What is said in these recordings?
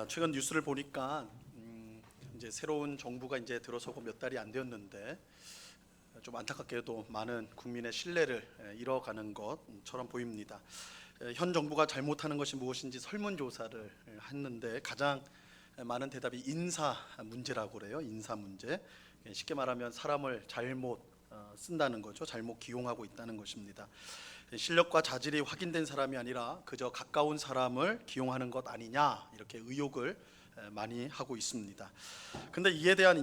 최근 뉴스를 보니까 이제 새로운 정부가 이제 들어서고 몇 달이 안 되었는데 좀 안타깝게도 많은 국민의 신뢰를 잃어가는 것처럼 보입니다. 현 정부가 잘못하는 것이 무엇인지 설문조사를 했는데 가장 많은 대답이 인사 문제라고 그래요. 인사 문제. 쉽게 말하면 사람을 잘못 쓴다는 거죠. 잘못 기용하고 있다는 것입니다. 실력과 자질이 확인된 사람이 아니라 그저 가까운 사람을 기용하는 것 아니냐, 이렇게 의혹을 많이 하고 있습니다. 근데 이에 대해서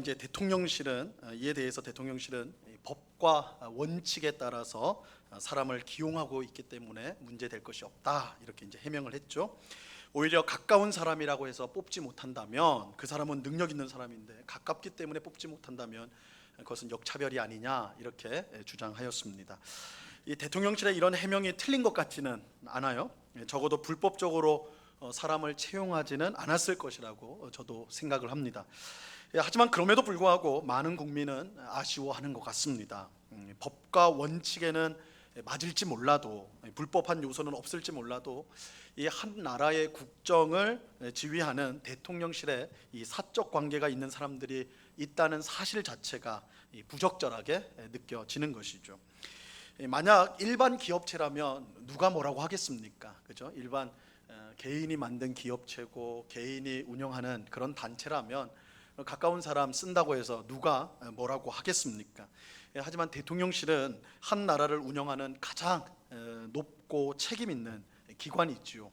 대통령실은 법과 원칙에 따라서 사람을 기용하고 있기 때문에 문제될 것이 없다, 이렇게 이제 해명을 했죠. 오히려 가까운 사람이라고 해서 뽑지 못한다면 그 사람은 능력 있는 사람인데 가깝기 때문에 뽑지 못한다면 그것은 역차별이 아니냐, 이렇게 주장하였습니다. 이 대통령실의 이런 해명이 틀린 것 같지는 않아요. 적어도 불법적으로 사람을 채용하지는 않았을 것이라고 저도 생각을 합니다. 하지만 그럼에도 불구하고 많은 국민은 아쉬워하는 것 같습니다. 법과 원칙에는 맞을지 몰라도, 불법한 요소는 없을지 몰라도 이 한 나라의 국정을 지휘하는 대통령실에 이 사적 관계가 있는 사람들이 있다는 사실 자체가 부적절하게 느껴지는 것이죠. 만약 일반 기업체라면 누가 뭐라고 하겠습니까? 그죠? 일반 개인이 만든 기업체고 개인이 운영하는 그런 단체라면 가까운 사람 쓴다고 해서 누가 뭐라고 하겠습니까? 하지만 대통령실은 한 나라를 운영하는 가장 높고 책임 있는 기관이지요.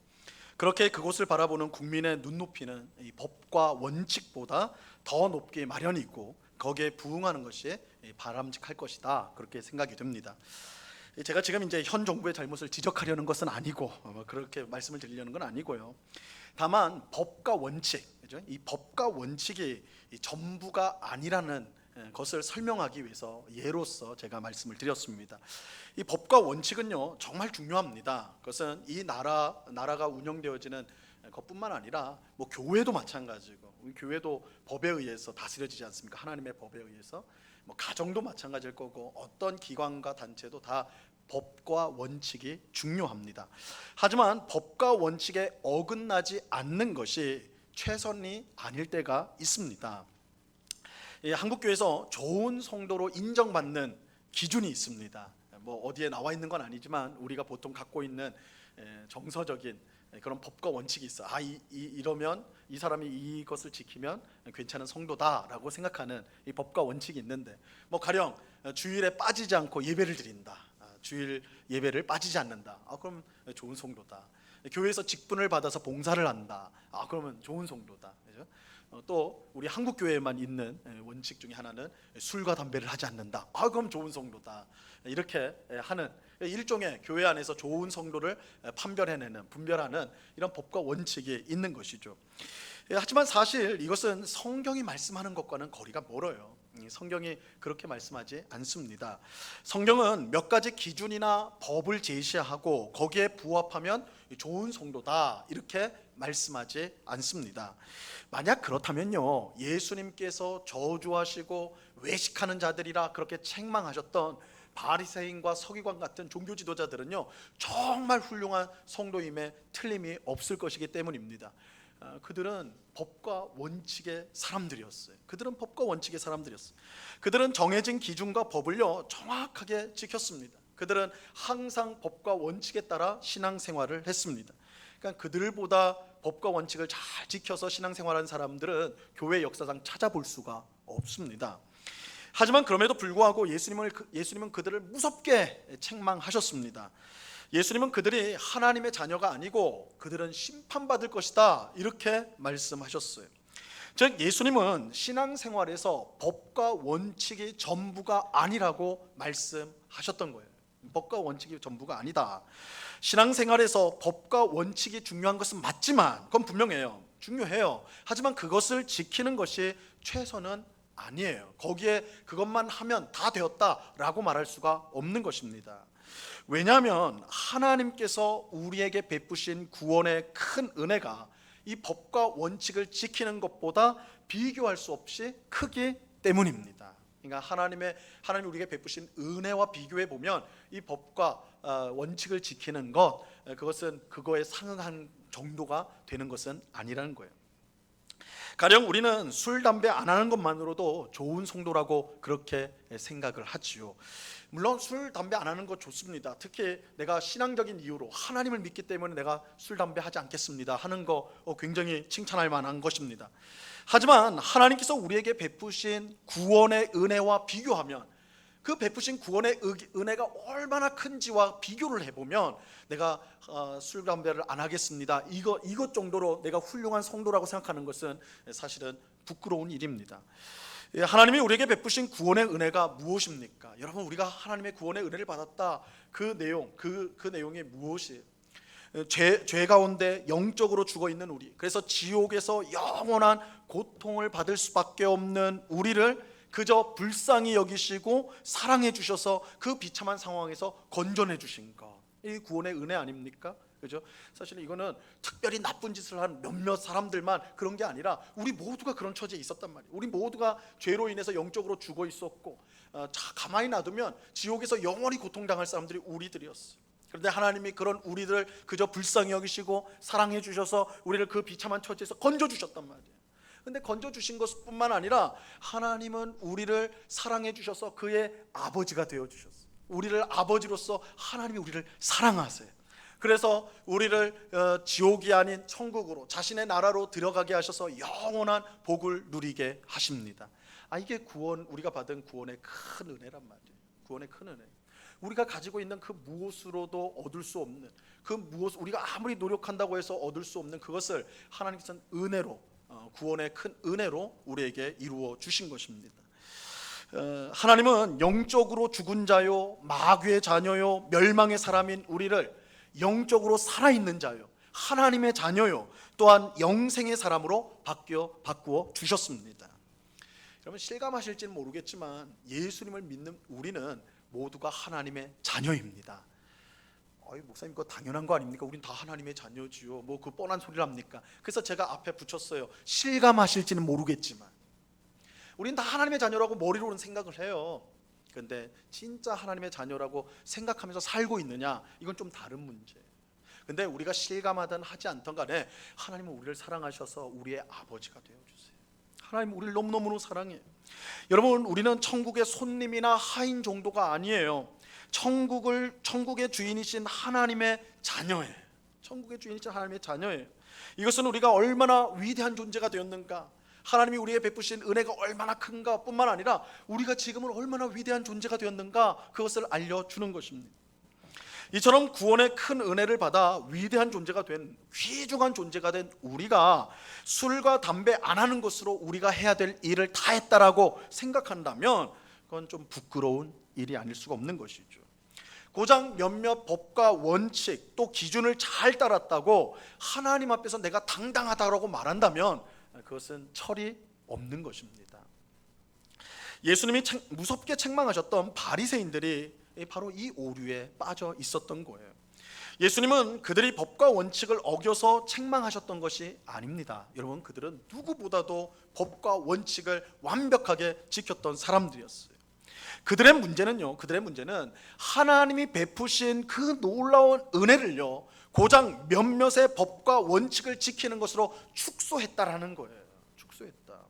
그렇게 그곳을 바라보는 국민의 눈높이는 이 법과 원칙보다 더 높기 마련이고 거기에 부응하는 것이 바람직할 것이다, 그렇게 생각이 됩니다. 제가 지금 이제 현 정부의 잘못을 지적하려는 것은 아니고 그렇게 말씀을 드리려는 건 아니고요. 다만 법과 원칙, 그죠? 이 법과 원칙이 전부가 아니라는 것을 설명하기 위해서 예로서 제가 말씀을 드렸습니다. 이 법과 원칙은요 정말 중요합니다. 그것은 이 나라가 운영되어지는 것뿐만 아니라 뭐 교회도 마찬가지고, 우리 교회도 법에 의해서 다스려지지 않습니까? 하나님의 법에 의해서. 뭐 가정도 마찬가지일 거고 어떤 기관과 단체도 다 법과 원칙이 중요합니다. 하지만 법과 원칙에 어긋나지 않는 것이 최선이 아닐 때가 있습니다. 한국교회에서 좋은 성도로 인정받는 기준이 있습니다. 뭐 어디에 나와 있는 건 아니지만 우리가 보통 갖고 있는 정서적인 그런 법과 원칙이 있어. 이러면 이 사람이 이것을 지키면 괜찮은 성도다라고 생각하는 이 법과 원칙이 있는데, 뭐 가령 주일에 빠지지 않고 예배를 드린다. 주일 예배를 빠지지 않는다. 그럼 좋은 성도다. 교회에서 직분을 받아서 봉사를 한다. 그러면 좋은 성도다. 그죠? 또 우리 한국 교회에만 있는 원칙 중에 하나는 술과 담배를 하지 않는다. 그럼 좋은 성도다. 이렇게 하는 일종의 교회 안에서 좋은 성도를 분별하는 이런 법과 원칙이 있는 것이죠. 하지만 사실 이것은 성경이 말씀하는 것과는 거리가 멀어요. 성경이 그렇게 말씀하지 않습니다. 성경은 몇 가지 기준이나 법을 제시하고 거기에 부합하면 좋은 성도다, 이렇게 말씀하지 않습니다. 만약 그렇다면요, 예수님께서 저주하시고 외식하는 자들이라 그렇게 책망하셨던 바리새인과 서기관 같은 종교 지도자들은요 정말 훌륭한 성도임에 틀림이 없을 것이기 때문입니다. 그들은 법과 원칙의 사람들이었어요. 그들은 정해진 기준과 법을요 정확하게 지켰습니다. 그들은 항상 법과 원칙에 따라 신앙생활을 했습니다. 그러니까 그들보다 법과 원칙을 잘 지켜서 신앙생활한 사람들은 교회 역사상 찾아볼 수가 없습니다. 하지만 그럼에도 불구하고 예수님은 그들을 무섭게 책망하셨습니다. 예수님은 그들이 하나님의 자녀가 아니고 그들은 심판받을 것이다, 이렇게 말씀하셨어요. 즉 예수님은 신앙생활에서 법과 원칙이 전부가 아니라고 말씀하셨던 거예요. 법과 원칙이 전부가 아니다. 신앙생활에서 법과 원칙이 중요한 것은 맞지만, 그건 분명해요. 중요해요. 하지만 그것을 지키는 것이 최선은 아니에요. 거기에 그것만 하면 다 되었다라고 말할 수가 없는 것입니다. 왜냐하면 하나님께서 우리에게 베푸신 구원의 큰 은혜가 이 법과 원칙을 지키는 것보다 비교할 수 없이 크기 때문입니다. 그러니까 하나님이 우리에게 베푸신 은혜와 비교해 보면 이 법과 원칙을 지키는 것, 그것은 그거에 상응한 정도가 되는 것은 아니라는 거예요. 가령 우리는 술, 담배 안 하는 것만으로도 좋은 성도라고 그렇게 생각을 하지요. 물론 술, 담배 안 하는 거 좋습니다. 특히 내가 신앙적인 이유로 하나님을 믿기 때문에 내가 술, 담배 하지 않겠습니다 하는 거 굉장히 칭찬할 만한 것입니다. 하지만 하나님께서 우리에게 베푸신 구원의 은혜와 비교하면, 그 베푸신 구원의 은혜가 얼마나 큰지와 비교를 해보면 내가 술, 담배를 안 하겠습니다 이것 정도로 내가 훌륭한 성도라고 생각하는 것은 사실은 부끄러운 일입니다. 하나님이 우리에게 베푸신 구원의 은혜가 무엇입니까? 여러분, 우리가 하나님의 구원의 은혜를 받았다, 그 내용, 그 내용이 무엇이에요? 죄 가운데 영적으로 죽어있는 우리, 그래서 지옥에서 영원한 고통을 받을 수밖에 없는 우리를 그저 불쌍히 여기시고 사랑해 주셔서 그 비참한 상황에서 건져내 주신 것, 이 구원의 은혜 아닙니까? 그죠? 사실 이거는 특별히 나쁜 짓을 한 몇몇 사람들만 그런 게 아니라 우리 모두가 그런 처지에 있었단 말이에요. 우리 모두가 죄로 인해서 영적으로 죽어 있었고, 가만히 놔두면 지옥에서 영원히 고통당할 사람들이 우리들이었어요. 그런데 하나님이 그런 우리들을 그저 불쌍히 여기시고 사랑해 주셔서 우리를 그 비참한 처지에서 건져 주셨단 말이에요. 근데 건져주신 것뿐만 아니라 하나님은 우리를 사랑해 주셔서 그의 아버지가 되어 주셨어요. 우리를 아버지로서 하나님이 우리를 사랑하세요. 그래서 우리를 지옥이 아닌 천국으로, 자신의 나라로 들어가게 하셔서 영원한 복을 누리게 하십니다. 이게 우리가 받은 구원의 큰 은혜란 말이에요. 구원의 큰 은혜. 우리가 가지고 있는 그 무엇으로도 얻을 수 없는, 우리가 아무리 노력한다고 해서 얻을 수 없는 그것을 하나님께서는 은혜로, 구원의 큰 은혜로 우리에게 이루어 주신 것입니다. 하나님은 영적으로 죽은 자요, 마귀의 자녀요, 멸망의 사람인 우리를 영적으로 살아있는 자요, 하나님의 자녀요, 또한 영생의 사람으로 바꾸어 주셨습니다. 여러분, 실감하실지는 모르겠지만 예수님을 믿는 우리는 모두가 하나님의 자녀입니다. 목사님, 그거 당연한 거 아닙니까? 우린 다 하나님의 자녀지요. 뭐 그 뻔한 소리를 합니까? 그래서 제가 앞에 붙였어요. 실감하실지는 모르겠지만 우린 다 하나님의 자녀라고 머리로는 생각을 해요. 그런데 진짜 하나님의 자녀라고 생각하면서 살고 있느냐, 이건 좀 다른 문제예요. 근데 우리가 실감하든 하지 않든 간에 하나님은 우리를 사랑하셔서 우리의 아버지가 되어주세요. 하나님은 우리를 너무너무 사랑해요. 여러분, 우리는 천국의 손님이나 하인 정도가 아니에요. 천국의 주인이신 하나님의 자녀예요. 천국의 주인이신 하나님의 자녀예요. 이것은 우리가 얼마나 위대한 존재가 되었는가, 하나님이 우리에게 베푸신 은혜가 얼마나 큰가 뿐만 아니라 우리가 지금은 얼마나 위대한 존재가 되었는가, 그것을 알려주는 것입니다. 이처럼 구원의 큰 은혜를 받아 위대한 존재가 된, 귀중한 존재가 된 우리가 술과 담배 안 하는 것으로 우리가 해야 될 일을 다 했다라고 생각한다면 그건 좀 부끄러운 일이 아닐 수가 없는 것이죠. 고작 몇몇 법과 원칙, 또 기준을 잘 따랐다고 하나님 앞에서 내가 당당하다고 말한다면 그것은 철이 없는 것입니다. 예수님이 무섭게 책망하셨던 바리새인들이 바로 이 오류에 빠져 있었던 거예요. 예수님은 그들이 법과 원칙을 어겨서 책망하셨던 것이 아닙니다. 여러분, 그들은 누구보다도 법과 원칙을 완벽하게 지켰던 사람들이었어요. 그들의 문제는 하나님이 베푸신 그 놀라운 은혜를요, 고작 몇몇의 법과 원칙을 지키는 것으로 축소했다라는 거예요. 축소했다.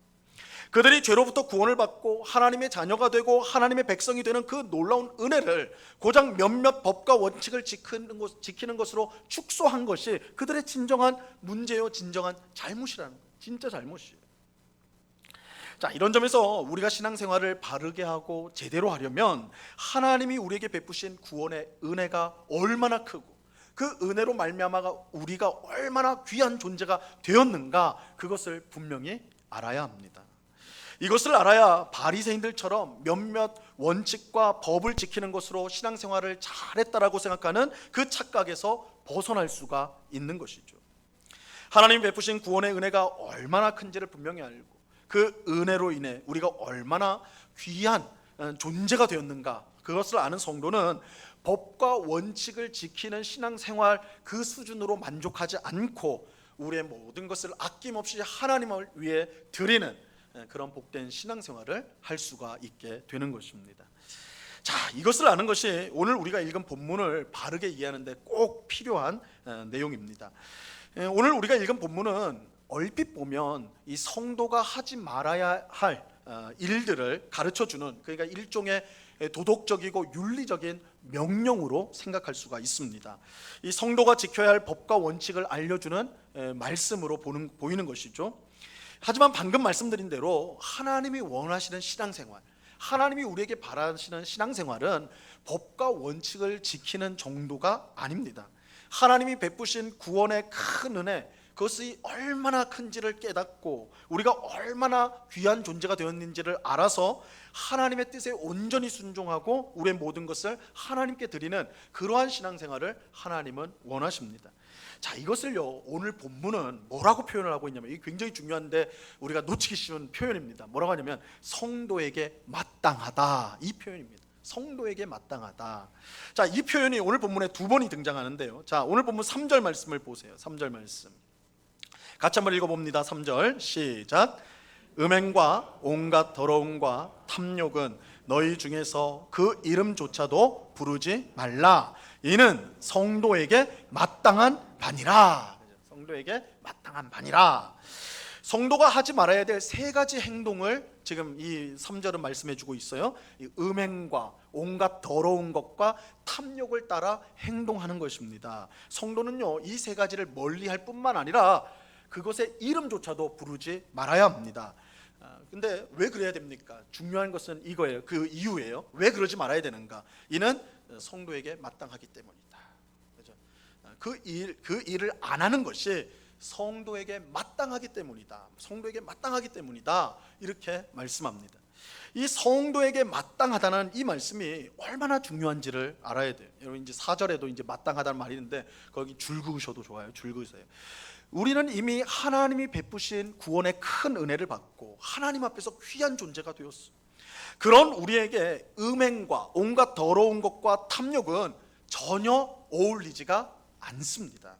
그들이 죄로부터 구원을 받고 하나님의 자녀가 되고 하나님의 백성이 되는 그 놀라운 은혜를 고작 몇몇 법과 원칙을 지키는 것으로 축소한 것이 그들의 진정한 문제요, 진정한 잘못이라는 거예요. 진짜 잘못이에요. 자, 이런 점에서 우리가 신앙생활을 바르게 하고 제대로 하려면 하나님이 우리에게 베푸신 구원의 은혜가 얼마나 크고 그 은혜로 말미암아 우리가 얼마나 귀한 존재가 되었는가, 그것을 분명히 알아야 합니다. 이것을 알아야 바리새인들처럼 몇몇 원칙과 법을 지키는 것으로 신앙생활을 잘했다라고 생각하는 그 착각에서 벗어날 수가 있는 것이죠. 하나님이 베푸신 구원의 은혜가 얼마나 큰지를 분명히 알고 그 은혜로 인해 우리가 얼마나 귀한 존재가 되었는가, 그것을 아는 성도는 법과 원칙을 지키는 신앙생활 그 수준으로 만족하지 않고 우리의 모든 것을 아낌없이 하나님을 위해 드리는 그런 복된 신앙생활을 할 수가 있게 되는 것입니다. 자, 이것을 아는 것이 오늘 우리가 읽은 본문을 바르게 이해하는 데 꼭 필요한 내용입니다. 오늘 우리가 읽은 본문은 얼핏 보면 이 성도가 하지 말아야 할 일들을 가르쳐주는, 그러니까 일종의 도덕적이고 윤리적인 명령으로 생각할 수가 있습니다. 이 성도가 지켜야 할 법과 원칙을 알려주는 말씀으로 보이는 것이죠. 하지만 방금 말씀드린 대로 하나님이 원하시는 신앙생활, 하나님이 우리에게 바라시는 신앙생활은 법과 원칙을 지키는 정도가 아닙니다. 하나님이 베푸신 구원의 큰 은혜, 그것이 얼마나 큰지를 깨닫고 우리가 얼마나 귀한 존재가 되었는지를 알아서 하나님의 뜻에 온전히 순종하고 우리의 모든 것을 하나님께 드리는 그러한 신앙생활을 하나님은 원하십니다. 자, 이것을요, 오늘 본문은 뭐라고 표현을 하고 있냐면, 이게 굉장히 중요한데 우리가 놓치기 쉬운 표현입니다. 뭐라고 하냐면 성도에게 마땅하다, 이 표현입니다. 성도에게 마땅하다. 자, 이 표현이 오늘 본문에 두 번이 등장하는데요. 자, 오늘 본문 3절 말씀을 보세요. 3절 말씀 같이 한번 읽어봅니다. 3절 시작. 음행과 온갖 더러움과 탐욕은 너희 중에서 그 이름조차도 부르지 말라. 이는 성도에게 마땅한 바니라. 성도에게 마땅한 바니라. 성도가 하지 말아야 될 세 가지 행동을 지금 이 3절은 말씀해 주고 있어요. 이 음행과 온갖 더러운 것과 탐욕을 따라 행동하는 것입니다. 성도는요, 이 세 가지를 멀리할 뿐만 아니라 그것의 이름조차도 부르지 말아야 합니다. 근데 왜 그래야 됩니까? 중요한 것은 이거예요. 그 이유예요. 왜 그러지 말아야 되는가? 이는 성도에게 마땅하기 때문이다. 그렇죠? 그 일을 안 하는 것이 성도에게 마땅하기 때문이다. 성도에게 마땅하기 때문이다. 이렇게 말씀합니다. 이 성도에게 마땅하다는 이 말씀이 얼마나 중요한지를 알아야 돼요. 여러분, 이제 4절에도 이제 마땅하다는 말이 있는데 거기 줄 그으셔도 좋아요. 줄 그으세요. 우리는 이미 하나님이 베푸신 구원의 큰 은혜를 받고 하나님 앞에서 귀한 존재가 되었어. 그런 우리에게 음행과 온갖 더러운 것과 탐욕은 전혀 어울리지가 않습니다.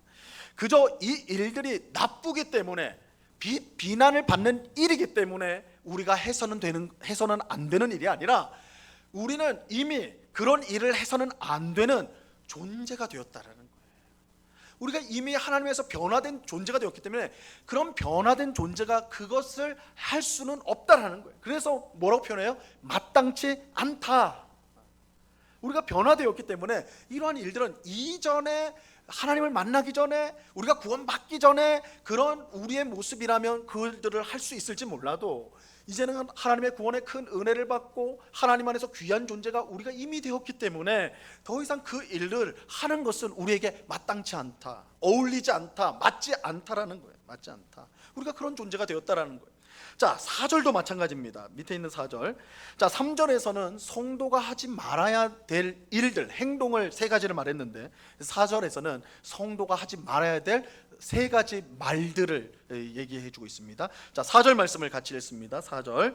그저 이 일들이 나쁘기 때문에 비난을 받는 일이기 때문에 우리가 해서는 안 되는 일이 아니라 우리는 이미 그런 일을 해서는 안 되는 존재가 되었다라는 거예요. 우리가 이미 하나님에서 변화된 존재가 되었기 때문에 그런 변화된 존재가 그것을 할 수는 없다라는 거예요. 그래서 뭐라고 표현해요? 마땅치 않다. 우리가 변화되었기 때문에 이러한 일들은 이전에 하나님을 만나기 전에, 우리가 구원받기 전에 그런 우리의 모습이라면 그들을 할 수 있을지 몰라도 이제는 하나님의 구원의 큰 은혜를 받고 하나님 안에서 귀한 존재가 우리가 이미 되었기 때문에 더 이상 그 일을 하는 것은 우리에게 마땅치 않다, 어울리지 않다, 맞지 않다라는 거예요. 맞지 않다. 우리가 그런 존재가 되었다라는 거예요. 자, 4절도 마찬가지입니다. 밑에 있는 4절. 자, 3절에서는 성도가 하지 말아야 될 일들, 행동을 세 가지를 말했는데 4절에서는 성도가 하지 말아야 될 세 가지 말들을 얘기해 주고 있습니다. 자, 4절 말씀을 같이 읽습니다. 4절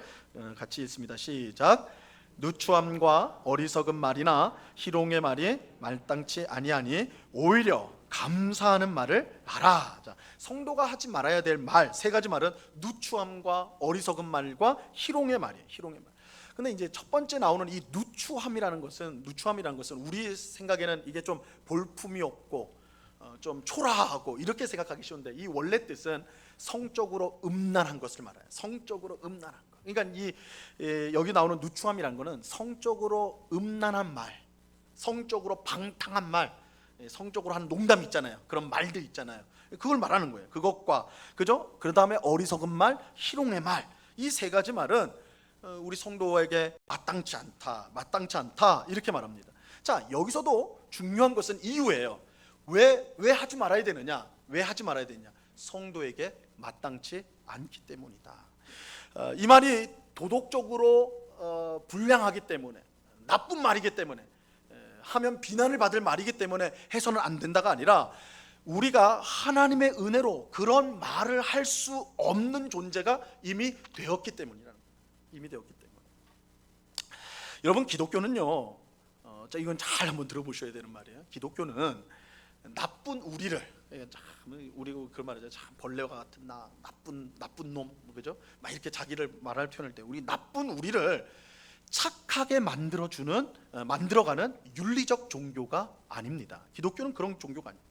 같이 읽습니다. 시작. 누추함과 어리석은 말이나 희롱의 말이 말땅치 아니하니 오히려 감사하는 말을 하라. 자, 성도가 하지 말아야 될 말 세 가지 말은 누추함과 어리석은 말과 희롱의 말이에요. 희롱의 말. 근데 이제 첫 번째 나오는 이 누추함이라는 것은 우리 생각에는 이게 좀 볼품이 없고 좀 초라하고 이렇게 생각하기 쉬운데 이 원래 뜻은 성적으로 음란한 것을 말해요. 성적으로 음란한 것. 그러니까 여기 나오는 누추함이라는 거는 성적으로 음란한 말, 성적으로 방탕한 말, 성적으로 하는 농담 있잖아요. 그런 말들 있잖아요. 그걸 말하는 거예요. 그것과 그죠? 그 다음에 어리석은 말, 희롱의 말, 이 세 가지 말은 우리 성도에게 마땅치 않다 이렇게 말합니다. 자, 여기서도 중요한 것은 이유예요. 왜 하지 말아야 되느냐? 왜 하지 말아야 되느냐? 성도에게 마땅치 않기 때문이다. 이 말이 도덕적으로 불량하기 때문에, 나쁜 말이기 때문에, 하면 비난을 받을 말이기 때문에 해서는 안 된다가 아니라 우리가 하나님의 은혜로 그런 말을 할 수 없는 존재가 이미 되었기 때문이라는 거예요. 이미 되었기 때문에. 여러분, 기독교는요, 이건 잘 한번 들어보셔야 되는 말이에요. 기독교는 나쁜 우리를, 우리 그 말이죠. 참 벌레와 같은 나쁜 놈, 그죠? 막 이렇게 자기를 말할 표현할 때 우리 나쁜 우리를 착하게 만들어가는 윤리적 종교가 아닙니다. 기독교는 그런 종교가 아닙니다.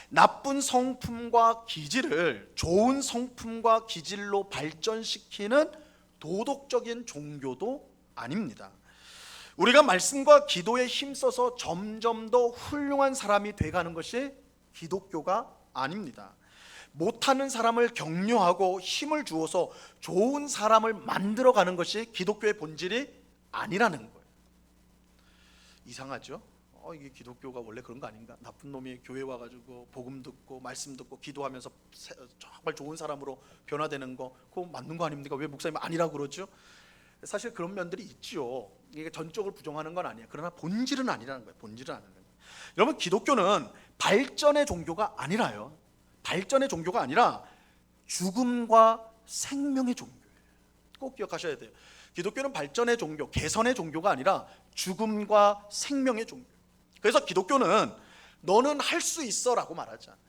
나쁜 성품과 기질을 좋은 성품과 기질로 발전시키는 도덕적인 종교도 아닙니다. 우리가 말씀과 기도에 힘써서 점점 더 훌륭한 사람이 돼가는 것이 기독교가 아닙니다. 못하는 사람을 격려하고 힘을 주어서 좋은 사람을 만들어가는 것이 기독교의 본질이 아니라는 거예요. 이상하죠? 이게 기독교가 원래 그런 거 아닌가? 나쁜 놈이 교회 와가지고 복음 듣고 말씀 듣고 기도하면서 정말 좋은 사람으로 변화되는 거, 그거 맞는 거 아닙니까? 왜 목사님 아니라고 그러죠? 사실 그런 면들이 있죠. 이게 전적으로 부정하는 건 아니에요. 그러나 본질은 아니라는 거예요. 본질은 아니라는 거예요. 여러분, 기독교는 발전의 종교가 아니라요. 발전의 종교가 아니라 죽음과 생명의 종교예요. 꼭 기억하셔야 돼요. 기독교는 발전의 종교, 개선의 종교가 아니라 죽음과 생명의 종교. 그래서 기독교는 너는 할 수 있어 라고 말하지 않아요.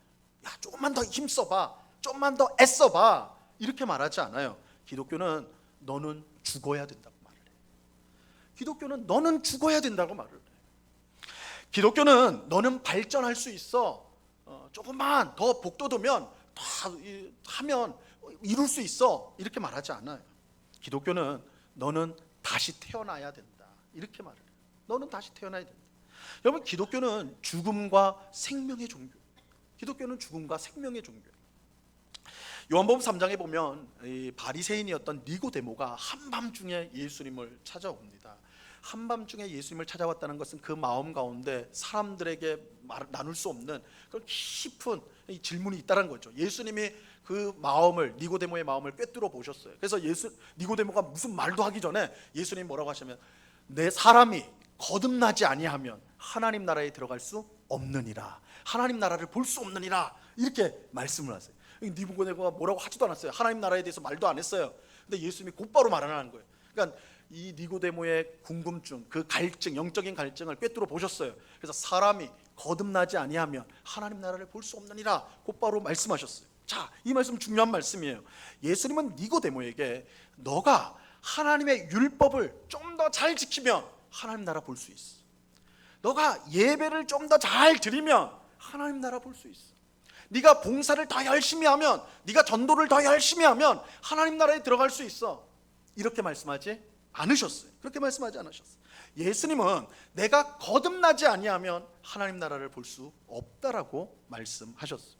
야, 조금만 더 힘써봐, 조금만 더 애써봐, 이렇게 말하지 않아요. 기독교는 너는 죽어야 된다고 말을 해요. 기독교는 너는 죽어야 된다고 말을 해요. 기독교는 너는 발전할 수 있어, 조금만 더 복돋으면 더 하면 이룰 수 있어, 이렇게 말하지 않아요. 기독교는 너는 다시 태어나야 된다, 이렇게 말을 해요. 너는 다시 태어나야 된다. 여러분, 기독교는 죽음과 생명의 종교. 기독교는 죽음과 생명의 종교. 요한복음 3장에 보면 이 바리새인이었던 니고데모가 한밤중에 예수님을 찾아옵니다. 한밤중에 예수님을 찾아왔다는 것은 그 마음 가운데 사람들에게 나눌 수 없는 그런 깊은 질문이 있다는 거죠. 예수님이 그 마음을, 니고데모의 마음을 꿰뚫어 보셨어요. 그래서 니고데모가 무슨 말도 하기 전에 예수님이 뭐라고 하시면, 내 사람이 거듭나지 아니하면 하나님 나라에 들어갈 수 없느니라, 하나님 나라를 볼 수 없느니라, 이렇게 말씀을 하세요. 니고데모가 뭐라고 하지도 않았어요. 하나님 나라에 대해서 말도 안 했어요. 근데 예수님이 곧바로 말하는 거예요. 그러니까 이 니고데모의 궁금증, 그 갈증, 영적인 갈증을 꿰뚫어 보셨어요. 그래서 사람이 거듭나지 아니하면 하나님 나라를 볼 수 없느니라 곧바로 말씀하셨어요. 자, 이 말씀 중요한 말씀이에요. 예수님은 니고데모에게 너가 하나님의 율법을 좀 더 잘 지키면 하나님 나라 볼 수 있어. 너가 예배를 좀 더 잘 드리면 하나님 나라 볼 수 있어. 네가 봉사를 더 열심히 하면, 네가 전도를 더 열심히 하면 하나님 나라에 들어갈 수 있어. 이렇게 말씀하지 않으셨어요. 그렇게 말씀하지 않으셨어요. 예수님은 내가 거듭나지 아니하면 하나님 나라를 볼 수 없다라고 말씀하셨어요.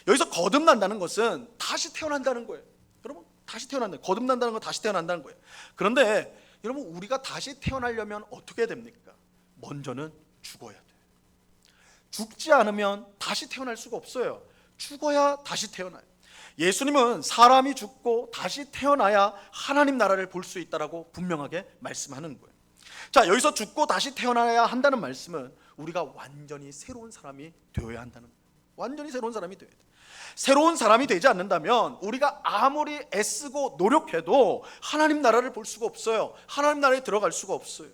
여기서 거듭난다는 것은 다시 태어난다는 거예요. 여러분, 다시 태어난다. 거듭난다는 건 다시 태어난다는 거예요. 그런데 여러분, 우리가 다시 태어나려면 어떻게 됩니까? 먼저는 죽어야 돼요. 죽지 않으면 다시 태어날 수가 없어요. 죽어야 다시 태어나요. 예수님은 사람이 죽고 다시 태어나야 하나님 나라를 볼 수 있다라고 분명하게 말씀하는 거예요. 자, 여기서 죽고 다시 태어나야 한다는 말씀은 우리가 완전히 새로운 사람이 되어야 한다는 거예요. 완전히 새로운 사람이 되어야 돼요. 새로운 사람이 되지 않는다면 우리가 아무리 애쓰고 노력해도 하나님 나라를 볼 수가 없어요. 하나님 나라에 들어갈 수가 없어요.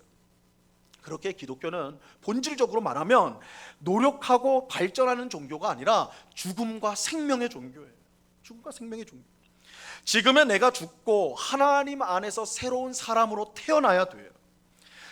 그렇게 기독교는 본질적으로 말하면 노력하고 발전하는 종교가 아니라 죽음과 생명의 종교예요. 죽음과 생명의 종교. 지금의 내가 죽고 하나님 안에서 새로운 사람으로 태어나야 돼요.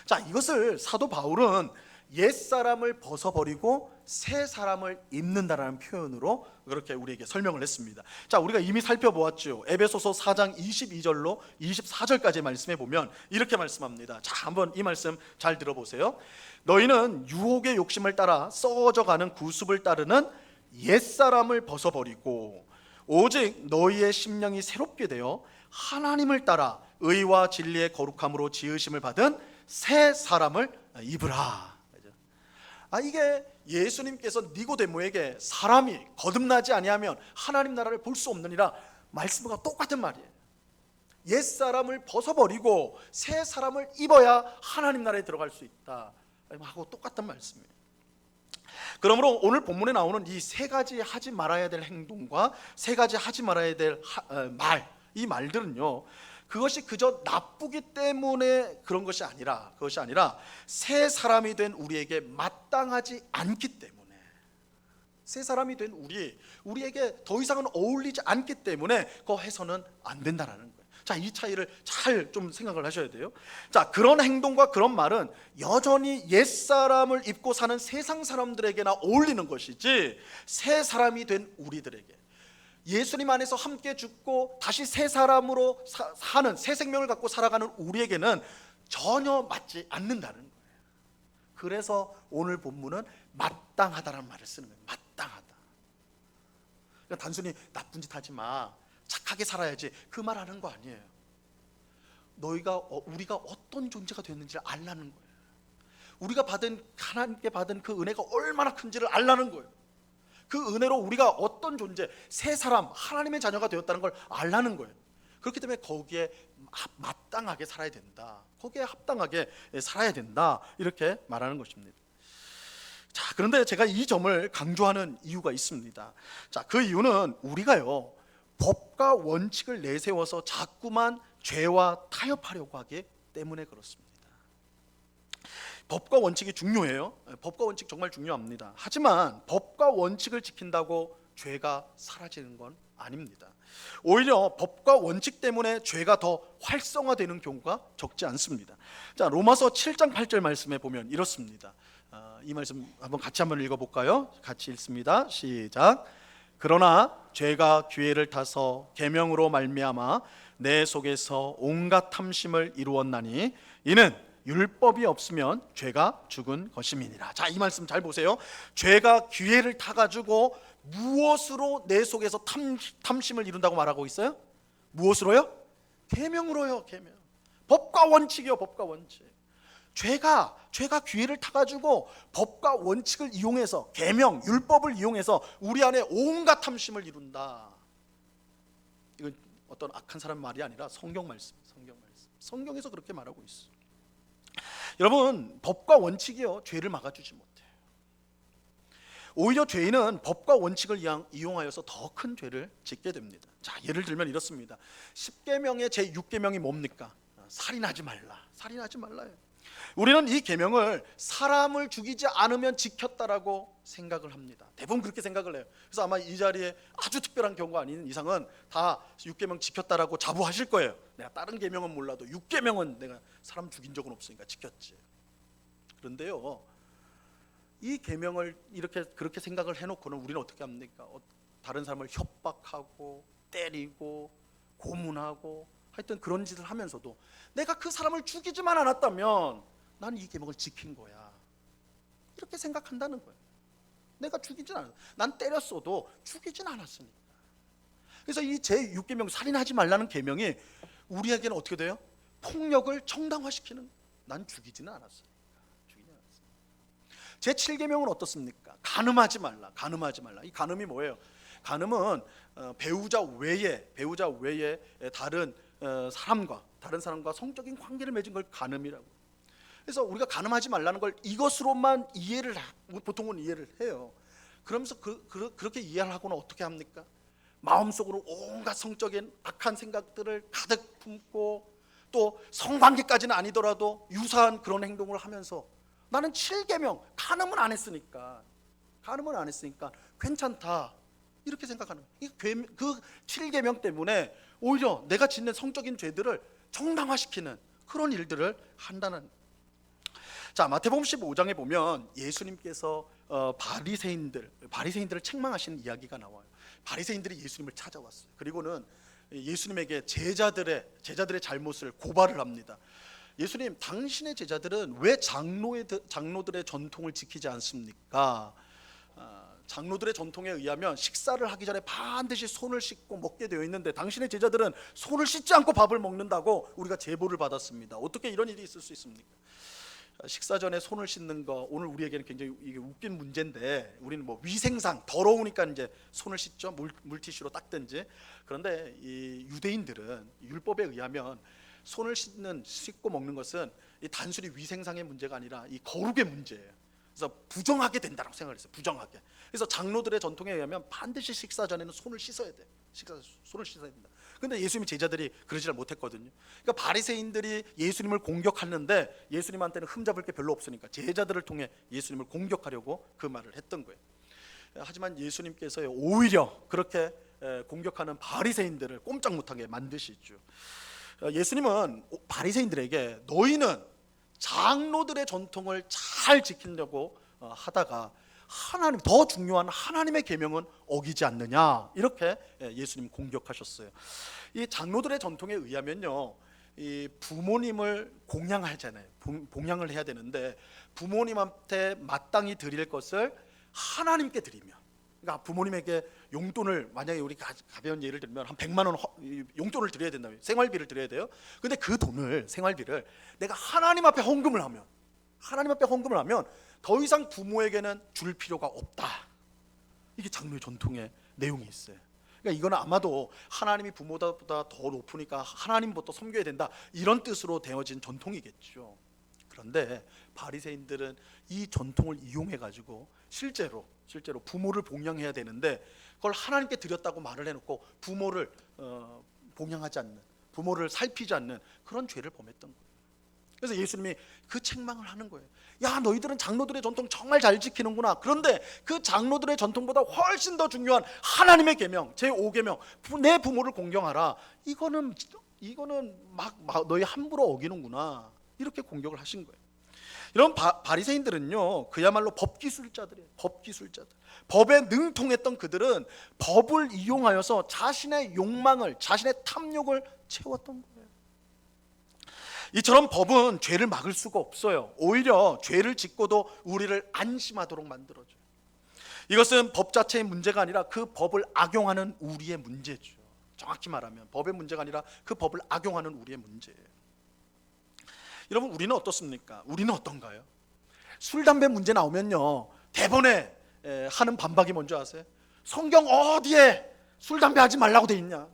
자, 이것을 사도 바울은 옛사람을 벗어버리고 새 사람을 입는다라는 표현으로 그렇게 우리에게 설명을 했습니다. 자, 우리가 이미 살펴보았죠. 에베소서 4장 22절로 24절까지 말씀해 보면 이렇게 말씀합니다. 자, 한번 이 말씀 잘 들어보세요. 너희는 유혹의 욕심을 따라 썩어져가는 구습을 따르는 옛사람을 벗어버리고 오직 너희의 심령이 새롭게 되어 하나님을 따라 의와 진리의 거룩함으로 지으심을 받은 새 사람을 입으라. 이게 예수님께서 니고데모에게 사람이 거듭나지 아니하면 하나님 나라를 볼 수 없느니라 말씀과 똑같은 말이에요. 옛사람을 벗어버리고 새 사람을 입어야 하나님 나라에 들어갈 수 있다 하고 똑같은 말씀이에요. 그러므로 오늘 본문에 나오는 이 세 가지 하지 말아야 될 행동과 세 가지 하지 말아야 될 이 말들은요, 그것이 그저 나쁘기 때문에 그런 것이 아니라 새 사람이 된 우리에게 마땅하지 않기 때문에, 새 사람이 된 우리에게 더 이상은 어울리지 않기 때문에 그거 해서는 안 된다라는 거예요. 자, 이 차이를 잘 좀 생각을 하셔야 돼요. 자, 그런 행동과 그런 말은 여전히 옛사람을 입고 사는 세상 사람들에게나 어울리는 것이지, 새 사람이 된 우리들에게, 예수님 안에서 함께 죽고 다시 새 사람으로 사는, 새 생명을 갖고 살아가는 우리에게는 전혀 맞지 않는다는 거예요. 그래서 오늘 본문은 마땅하다라는 말을 쓰는 거예요. 마땅하다. 그러니까 단순히 나쁜 짓 하지 마, 착하게 살아야지, 그 말 하는 거 아니에요. 우리가 어떤 존재가 되었는지를 알라는 거예요. 우리가 하나님께 받은 그 은혜가 얼마나 큰지를 알라는 거예요. 그 은혜로 우리가 어떤 존재, 새 사람, 하나님의 자녀가 되었다는 걸 알라는 거예요. 그렇기 때문에 거기에 마땅하게 살아야 된다, 거기에 합당하게 살아야 된다, 이렇게 말하는 것입니다. 자, 그런데 제가 이 점을 강조하는 이유가 있습니다. 자, 그 이유는 우리가요, 법과 원칙을 내세워서 자꾸만 죄와 타협하려고 하기 때문에 그렇습니다. 법과 원칙이 중요해요. 법과 원칙 정말 중요합니다. 하지만 법과 원칙을 지킨다고 죄가 사라지는 건 아닙니다. 오히려 법과 원칙 때문에 죄가 더 활성화되는 경우가 적지 않습니다. 자, 로마서 7장 8절 말씀에 보면 이렇습니다. 이 말씀 한번 읽어볼까요? 같이 읽습니다. 시작. 그러나 죄가 기회를 타서 계명으로 말미암아 내 속에서 온갖 탐심을 이루었나니 이는 율법이 없으면 죄가 죽은 것임이니라. 자, 이 말씀 잘 보세요. 죄가 기회를 타가지고 무엇으로 내 속에서 탐심을 이룬다고 말하고 있어요? 무엇으로요? 계명으로요. 계명. 법과 원칙이요. 법과 원칙. 죄가 기회를 타가지고 법과 원칙을 이용해서, 계명, 율법을 이용해서 우리 안에 온갖 탐심을 이룬다. 이건 어떤 악한 사람 말이 아니라 성경 말씀. 성경에서 그렇게 말하고 있어요. 여러분, 법과 원칙이요, 죄를 막아주지 못해요. 오히려 죄인은 법과 원칙을 이용하여서 더 큰 죄를 짓게 됩니다. 자, 예를 들면 이렇습니다. 10계명의 제6계명이 뭡니까? 살인하지 말라요. 우리는 이 계명을 사람을 죽이지 않으면 지켰다라고 생각을 합니다. 대부분 그렇게 생각을 해요. 그래서 아마 이 자리에 아주 특별한 경우가 아닌 이상은 다 6계명 지켰다라고 자부하실 거예요. 내가 다른 계명은 몰라도 6계명은 내가 사람 죽인 적은 없으니까 지켰지. 그런데요, 이 계명을 그렇게 생각을 해놓고는 우리는 어떻게 합니까? 다른 사람을 협박하고 때리고 고문하고 하여튼 그런 짓을 하면서도 내가 그 사람을 죽이지만 않았다면 난 이 계명을 지킨 거야, 이렇게 생각한다는 거예요. 내가 죽이진 않았어. 난 때렸어도 죽이진 않았으니까. 그래서 이 제6계명, 살인하지 말라는 계명이 우리에게는 어떻게 돼요? 폭력을 정당화시키는, 난 죽이지는 않았으니까. 제7계명은 어떻습니까? 간음하지 말라. 이 간음이 뭐예요? 간음은 배우자 외에 다른 사람과 성적인 관계를 맺은 걸 간음이라고. 그래서 우리가 간음하지 말라는 걸 이것으로만 보통은 이해를 해요. 그러면서 그렇게 이해를 하고는 어떻게 합니까? 마음속으로 온갖 성적인 악한 생각들을 가득 품고, 또 성관계까지는 아니더라도 유사한 그런 행동을 하면서 나는 7계명, 간음은 안 했으니까 괜찮다, 이렇게 생각하는 거예요. 그 7계명 때문에 오히려 내가 짓는 성적인 죄들을 정당화시키는 그런 일들을 한다는. 자, 마태복음 15장에 보면 예수님께서 바리새인들을 책망하시는 이야기가 나와요. 바리새인들이 예수님을 찾아왔어요. 그리고는 예수님에게 제자들의 잘못을 고발을 합니다. 예수님, 당신의 제자들은 왜 장로들의 전통을 지키지 않습니까? 장로들의 전통에 의하면 식사를 하기 전에 반드시 손을 씻고 먹게 되어 있는데 당신의 제자들은 손을 씻지 않고 밥을 먹는다고 우리가 제보를 받았습니다. 어떻게 이런 일이 있을 수 있습니까? 식사 전에 손을 씻는 거, 오늘 우리에게는 굉장히 이게 웃긴 문제인데, 우리는 뭐 위생상 더러우니까 이제 손을 씻죠. 물티슈로 닦든지. 그런데 이 유대인들은 율법에 의하면 손을 씻고 먹는 것은 이 단순히 위생상의 문제가 아니라 이 거룩의 문제예요. 그래서 부정하게 된다고 생각을 했어요. 부정하게. 그래서 장로들의 전통에 의하면 반드시 식사 전에는 손을 씻어야 돼. 손을 씻어야 된다. 근데 예수님의 제자들이 그러지를 못했거든요. 그러니까 바리새인들이 예수님을 공격하는데 예수님한테는 흠잡을 게 별로 없으니까 제자들을 통해 예수님을 공격하려고 그 말을 했던 거예요. 하지만 예수님께서 오히려 그렇게 공격하는 바리새인들을 꼼짝 못하게 만드시죠. 예수님은 바리새인들에게 너희는 장로들의 전통을 잘 지키려고 하다가 하나님, 더 중요한 하나님의 계명은 어기지 않느냐, 이렇게 예수님 공격하셨어요. 이 장로들의 전통에 의하면요, 이 부모님을 공양하잖아요. 봉양을 해야 되는데 부모님한테 마땅히 드릴 것을 하나님께 드리면, 그러니까 부모님에게 용돈을, 만약에 우리 가벼운 예를 들면 한 100만 원 용돈을 드려야 된다면, 생활비를 드려야 돼요. 근데 그 돈을, 생활비를 내가 하나님 앞에 헌금을 하면, 더 이상 부모에게는 줄 필요가 없다. 이게 장로의 전통의 내용이 있어요. 그러니까 이거는 아마도 하나님이 부모보다 더 높으니까 하나님부터 섬겨야 된다, 이런 뜻으로 되어진 전통이겠죠. 그런데 바리새인들은 이 전통을 이용해 가지고 실제로 부모를 봉양해야 되는데 그걸 하나님께 드렸다고 말을 해놓고 부모를 봉양하지 않는, 부모를 살피지 않는 그런 죄를 범했던 거예요. 그래서 예수님이 그 책망을 하는 거예요. 야, 너희들은 장로들의 전통 정말 잘 지키는구나. 그런데 그 장로들의 전통보다 훨씬 더 중요한 하나님의 계명, 제5계명, 내 부모를 공경하라, 이거는 막 너희 함부로 어기는구나, 이렇게 공격을 하신 거예요. 이런 바리새인들은요, 그야말로 법기술자들이에요. 법에 능통했던 그들은 법을 이용하여서 자신의 욕망을, 자신의 탐욕을 채웠던 거예요. 이처럼 법은 죄를 막을 수가 없어요. 오히려 죄를 짓고도 우리를 안심하도록 만들어줘요. 이것은 법 자체의 문제가 아니라 그 법을 악용하는 우리의 문제죠. 정확히 말하면 법의 문제가 아니라 그 법을 악용하는 우리의 문제예요. 여러분, 우리는 어떻습니까? 우리는 어떤가요? 술, 담배 문제 나오면요, 대번에 하는 반박이 뭔지 아세요? 성경 어디에 술, 담배 하지 말라고 돼 있냐?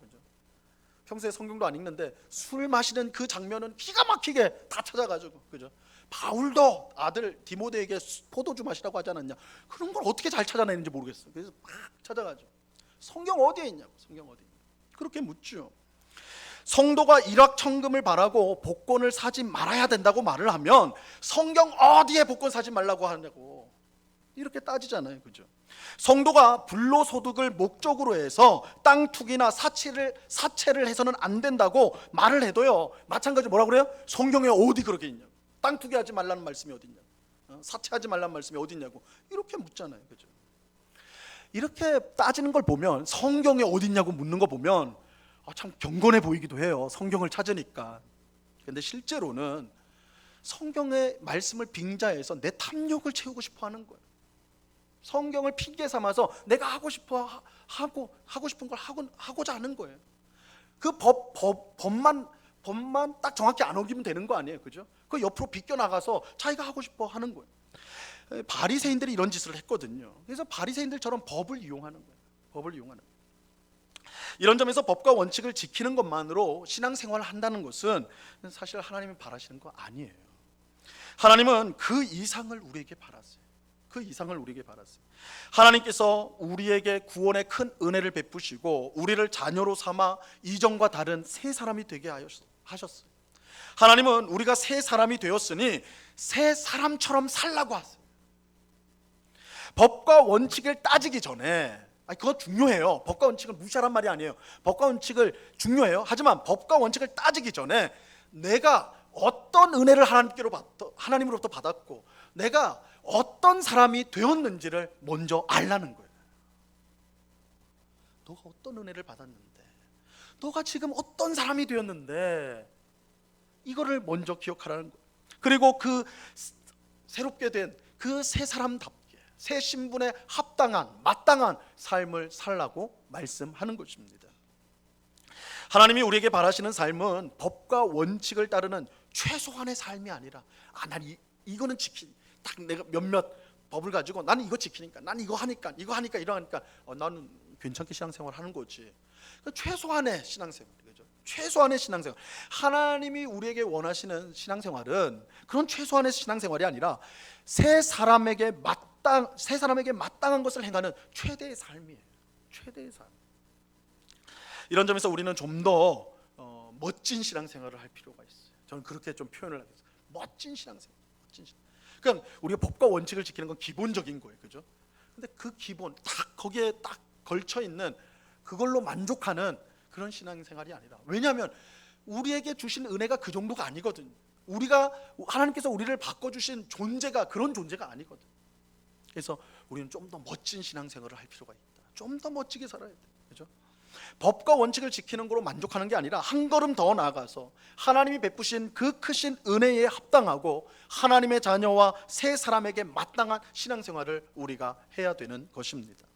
평소에 성경도 안 읽는데 술 마시는 그 장면은 기가 막히게 다 찾아가지고, 그죠? 바울도 아들 디모데에게 포도주 마시라고 하지 않았냐? 그런 걸 어떻게 잘 찾아내는지 모르겠어요. 그래서 막 찾아가지고 성경 어디에 있냐고, 성경 어디에 있냐고 그렇게 묻죠. 성도가 일확천금을 바라고 복권을 사지 말아야 된다고 말을 하면 성경 어디에 복권 사지 말라고 하냐고 이렇게 따지잖아요, 그죠? 성도가 불로소득을 목적으로 해서 땅 투기나 사채를 해서는 안 된다고 말을 해도요, 마찬가지로 뭐라고 그래요? 성경에 어디 그렇게 있냐고, 땅 투기하지 말라는 말씀이 어디 있냐고, 사채하지 말라는 말씀이 어디 있냐고 이렇게 묻잖아요, 그죠? 이렇게 따지는 걸 보면, 성경에 어디 있냐고 묻는 거 보면 참 경건해 보이기도 해요, 성경을 찾으니까. 근데 실제로는 성경의 말씀을 빙자해서 내 탐욕을 채우고 싶어 하는 거예요. 성경을 핑계 삼아서 내가 하고 싶은 걸 하고자 하는 거예요. 그 법만 딱 정확히 안 어기면 되는 거 아니에요, 그죠? 그 옆으로 비껴 나가서 자기가 하고 싶어 하는 거예요. 바리새인들이 이런 짓을 했거든요. 그래서 바리새인들처럼 법을 이용하는 거예요. 이런 점에서 법과 원칙을 지키는 것만으로 신앙생활을 한다는 것은 사실 하나님이 바라시는 거 아니에요. 하나님은 그 이상을 우리에게 바랐어요. 하나님께서 우리에게 구원의 큰 은혜를 베푸시고 우리를 자녀로 삼아 이전과 다른 새 사람이 되게 하셨어요. 하나님은 우리가 새 사람이 되었으니 새 사람처럼 살라고 하세요. 법과 원칙을 따지기 전에, 그건 중요해요. 법과 원칙을 무시하란 말이 아니에요. 법과 원칙을 중요해요. 하지만 법과 원칙을 따지기 전에 내가 어떤 은혜를 하나님으로부터 받았고 내가 어떤 사람이 되었는지를 먼저 알라는 거예요. 너가 어떤 은혜를 받았는데, 너가 지금 어떤 사람이 되었는데, 이거를 먼저 기억하라는 거예요. 그리고 그 새롭게 된 그 새 사람답게, 새 신분에 마땅한 삶을 살라고 말씀하는 것입니다. 하나님이 우리에게 바라시는 삶은 법과 원칙을 따르는 최소한의 삶이 아니라, 난 이거는 딱 내가 몇몇 법을 가지고 나는 이거 지키니까, 나는 이거 하니까 나는 괜찮게 신앙생활 하는 거지. 최소한의 신앙생활, 그죠? 최소한의 신앙생활. 하나님이 우리에게 원하시는 신앙생활은 그런 최소한의 신앙생활이 아니라 새 사람에게 마땅한 것을 행하는 최대의 삶이에요. 최대의 삶. 이런 점에서 우리는 좀 더 멋진 신앙생활을 할 필요가 있어요. 저는 그렇게 좀 표현을 하겠어요. 멋진 신앙생활. 그러니까 우리가 법과 원칙을 지키는 건 기본적인 거예요, 그죠? 근데 그 기본 거기에 딱 걸쳐 있는 그걸로 만족하는 그런 신앙생활이 아니라, 왜냐하면 우리에게 주신 은혜가 그 정도가 아니거든. 하나님께서 우리를 바꿔주신 존재가 그런 존재가 아니거든. 그래서 우리는 좀 더 멋진 신앙생활을 할 필요가 있다. 좀 더 멋지게 살아야 돼. 그죠? 법과 원칙을 지키는 거로 만족하는 게 아니라 한 걸음 더 나아가서 하나님이 베푸신 그 크신 은혜에 합당하고 하나님의 자녀와 새 사람에게 마땅한 신앙생활을 우리가 해야 되는 것입니다.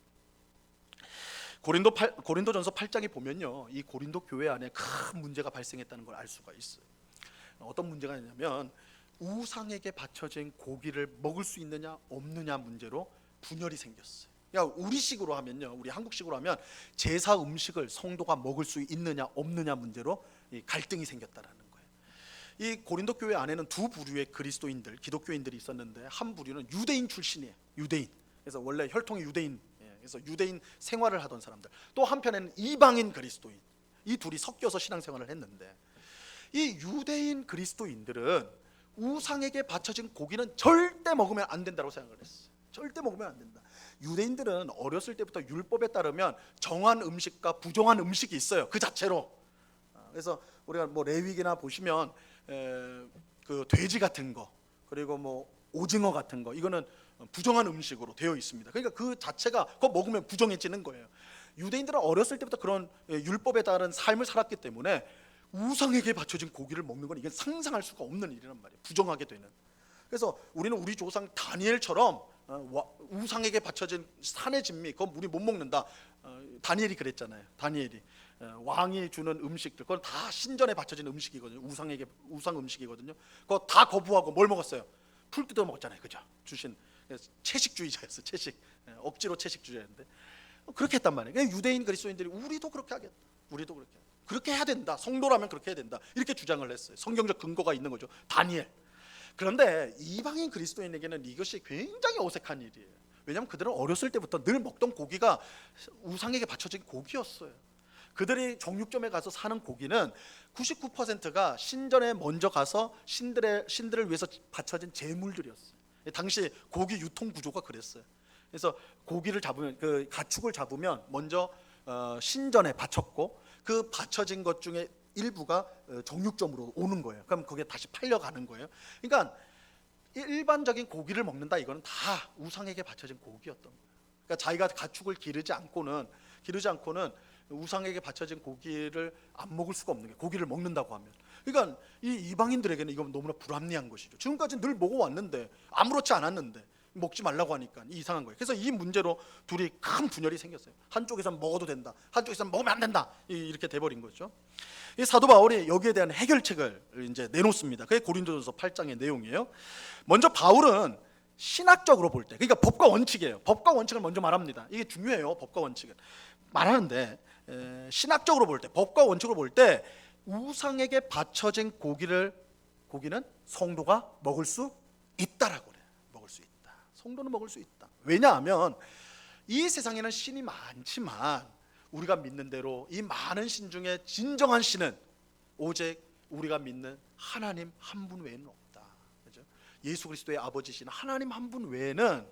고린도전서 8장에 보면요, 이 고린도 교회 안에 큰 문제가 발생했다는 걸 알 수가 있어요. 어떤 문제가 있냐면 우상에게 바쳐진 고기를 먹을 수 있느냐 없느냐 문제로 분열이 생겼어요. 그러니까 우리식으로 하면요, 우리 한국식으로 하면 제사 음식을 성도가 먹을 수 있느냐 없느냐 문제로 갈등이 생겼다라는 거예요. 이 고린도 교회 안에는 두 부류의 그리스도인들, 기독교인들이 있었는데 한 부류는 유대인 출신이에요. 유대인. 그래서 원래 혈통이 유대인, 그래서 유대인 생활을 하던 사람들. 또 한편에는 이방인 그리스도인. 이 둘이 섞여서 신앙생활을 했는데 이 유대인 그리스도인들은 우상에게 바쳐진 고기는 절대 먹으면 안 된다고 생각을 했어요. 절대 먹으면 안 된다. 유대인들은 어렸을 때부터 율법에 따르면 정한 음식과 부정한 음식이 있어요. 그 자체로. 그래서 우리가 뭐 레위기나 보시면 그 돼지 같은 거, 그리고 뭐 오징어 같은 거, 이거는 부정한 음식으로 되어 있습니다. 그러니까 그 자체가 그거 먹으면 부정해지는 거예요. 유대인들은 어렸을 때부터 그런 율법에 따른 삶을 살았기 때문에 우상에게 바쳐진 고기를 먹는 건 이게 상상할 수가 없는 일이란 말이에요. 부정하게 되는. 그래서 우리는 우리 조상 다니엘처럼 우상에게 바쳐진 산의 진미 그건 우리 못 먹는다. 다니엘이 그랬잖아요. 다니엘이 왕이 주는 음식들 그건 다 신전에 바쳐진 음식이거든요. 우상 음식이거든요. 그거 다 거부하고 뭘 먹었어요? 풀 뜯어 먹었잖아요. 그죠? 주신 채식주의자였어. 채식. 억지로 채식주의자였는데 그렇게 했단 말이에요. 유대인 그리스도인들이 우리도 그렇게 하겠다. 우리도 그렇게 해야 된다. 성도라면 그렇게 해야 된다. 이렇게 주장을 했어요. 성경적 근거가 있는 거죠. 다니엘. 그런데 이방인 그리스도인에게는 이것이 굉장히 어색한 일이에요. 왜냐하면 그들은 어렸을 때부터 늘 먹던 고기가 우상에게 바쳐진 고기였어요. 그들이 정육점에 가서 사는 고기는 99%가 신전에 먼저 가서 신들을 위해서 바쳐진 제물들이었어요. 당시 고기 유통 구조가 그랬어요. 그래서 고기를 잡으면 그 가축을 잡으면 먼저 신전에 바쳤고 그 바쳐진 것 중에 일부가 정육점으로 오는 거예요. 그럼 그게 다시 팔려가는 거예요. 그러니까 일반적인 고기를 먹는다 이거는 다 우상에게 바쳐진 고기였던 거예요. 그러니까 자기가 가축을 기르지 않고는 우상에게 바쳐진 고기를 안 먹을 수가 없는 게 고기를 먹는다고 하면. 그러니까 이 이방인들에게는 이건 너무나 불합리한 것이죠. 지금까지 늘 먹어왔는데 아무렇지 않았는데 먹지 말라고 하니까 이상한 거예요. 그래서 이 문제로 둘이 큰 분열이 생겼어요. 한쪽에서는 먹어도 된다, 한쪽에서는 먹으면 안 된다, 이렇게 돼버린 거죠. 이 사도 바울이 여기에 대한 해결책을 이제 내놓습니다. 그게 고린도전서 8장의 내용이에요. 먼저 바울은 신학적으로 볼 때, 그러니까 법과 원칙이에요. 법과 원칙을 먼저 말합니다. 이게 중요해요. 법과 원칙은 말하는데 신학적으로 볼 때, 법과 원칙으로 볼 때 우상에게 바쳐진 고기는 성도가 먹을 수 있다라고 그래요. 먹을 수 있다. 성도는 먹을 수 있다. 왜냐하면 이 세상에는 신이 많지만 우리가 믿는 대로 이 많은 신 중에 진정한 신은 오직 우리가 믿는 하나님 한 분 외에는 없다. 그렇죠? 예수 그리스도의 아버지신 하나님 한 분 외에는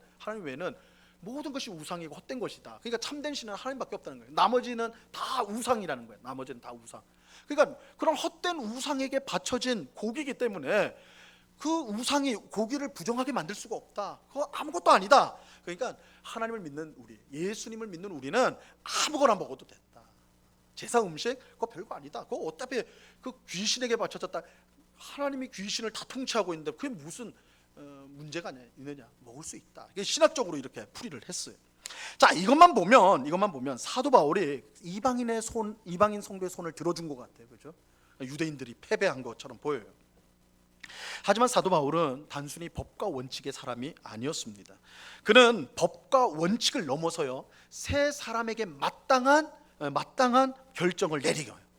모든 것이 우상이고 헛된 것이다. 그러니까 참된 신은 하나님밖에 없다는 거예요. 나머지는 다 우상이라는 거예요. 나머지는 다 우상. 그러니까 그런 헛된 우상에게 바쳐진 고기이기 때문에 그 우상이 고기를 부정하게 만들 수가 없다. 그거 아무것도 아니다. 그러니까 하나님을 믿는 우리, 예수님을 믿는 우리는 아무거나 먹어도 된다. 제사 음식 그거 별거 아니다. 그거 어차피 그 귀신에게 바쳐졌다. 하나님이 귀신을 다 통치하고 있는데 그게 무슨 문제가 있느냐? 먹을 수 있다. 이게 신학적으로 이렇게 풀이를 했어요. 자, 이것만 보면 사도 바울이 이방인 성도의 손을 들어준 것 같아요. 그죠? 유대인들이 패배한 것처럼 보여요. 하지만 사도 바울은 단순히 법과 원칙의 사람이 아니었습니다. 그는 법과 원칙을 넘어서요 새 사람에게 마땅한 결정을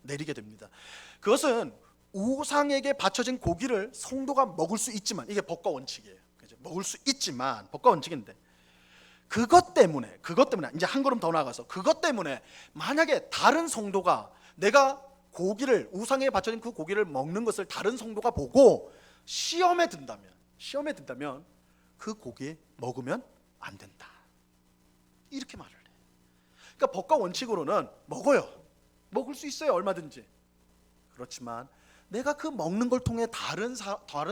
내리게 됩니다. 그것은 우상에게 바쳐진 고기를 성도가 먹을 수 있지만, 이게 법과 원칙이에요. 그죠? 먹을 수 있지만 법과 원칙인데 그것 때문에 이제 한 걸음 더 나아가서 그것 때문에 만약에 다른 성도가 내가 우상에 바쳐진 그 고기를 먹는 것을 다른 성도가 보고 시험에 든다면 그 고기 먹으면 안 된다. 이렇게 말을 해. 그러니까 법과 원칙으로는 먹을 수 있어요. 얼마든지. 그렇지만 내가 그 먹는 걸 통해 다른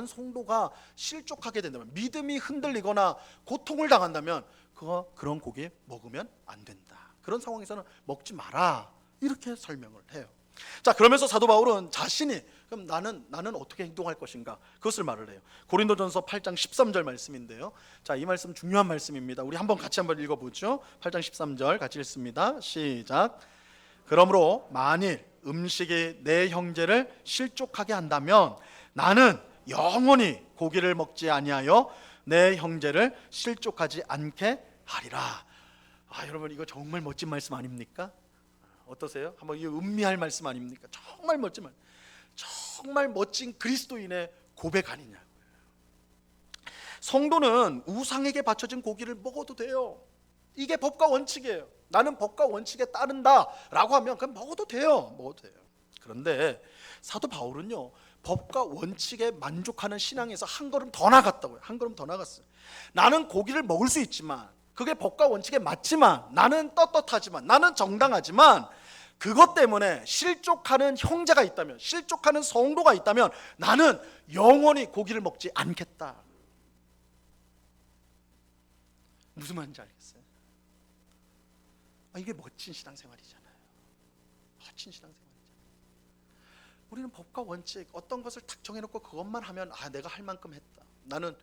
성도가 실족하게 된다면, 믿음이 흔들리거나 고통을 당한다면 그런 고기 먹으면 안 된다. 그런 상황에서는 먹지 마라. 이렇게 설명을 해요. 자, 그러면서 사도 바울은 자신이 그럼 나는 어떻게 행동할 것인가, 그것을 말을 해요. 고린도전서 8장 13절 말씀인데요. 자, 이 말씀 중요한 말씀입니다. 우리 같이 한번 읽어보죠. 8장 13절 같이 읽습니다. 시작. 그러므로 만일 음식이 내 형제를 실족하게 한다면 나는 영원히 고기를 먹지 아니하여 내 형제를 실족하지 않게 하리라. 여러분, 이거 정말 멋진 말씀 아닙니까? 어떠세요? 한번 이 음미할 말씀 아닙니까? 정말 멋진 그리스도인의 고백 아니냐고요. 성도는 우상에게 바쳐진 고기를 먹어도 돼요. 이게 법과 원칙이에요. 나는 법과 원칙에 따른다 라고 하면 그냥 먹어도 돼요. 그런데 사도 바울은요, 법과 원칙에 만족하는 신앙에서 한 걸음 더 나갔다고요. 한 걸음 더 나갔어요. 나는 고기를 먹을 수 있지만, 그게 법과 원칙에 맞지만, 나는 떳떳하지만, 나는 정당하지만, 그것 때문에 실족하는 형제가 있다면, 실족하는 성도가 있다면 나는 영원히 고기를 먹지 않겠다. 무슨 말인지 알겠어요? 이게 멋진 신앙생활이잖아요. 우리는 법과 원칙, 어떤 것을 탁 정해놓고 그것만 하면 내가 할 만큼 했다. 나는